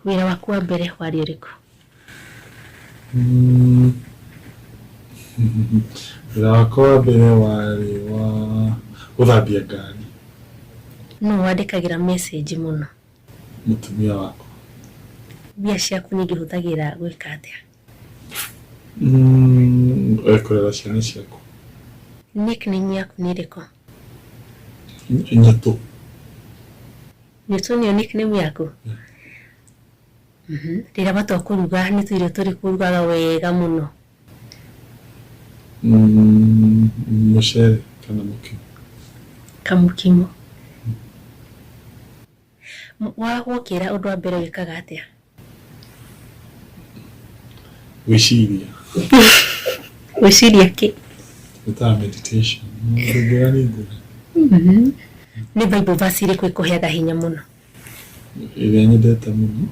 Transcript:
Wĩra waku wa mbere warĩ ũrĩkũ? Wĩra wakwa wa mbere warĩ wa gũthambia ngari. Nũũ wandĩkagĩra message mũno? Mũtumia wakwa. Mbia ciaku ningĩ ũhũthagĩra gwĩka atĩa? Kũrera ciana ciaku. Nickname yaku nĩ ĩrĩkũ? Nyatũ. Nyatũ nĩyo nickname yaku? Rĩrĩa watua kũruga nĩ tũirio tũrĩkũ ũrugaga wega mũno? Mũcere kana mũkimo. Kamũkimo. Wagũkĩra ũndũ wa mbere wĩkaga atĩa? Gwĩciria. Gwĩciria kĩ? Gwĩtaga meditation. Ngũrani. Nĩ Bible verse ĩrĩkũ ĩkũheaga hinya mũno? Ĩrĩa nyendete mũno.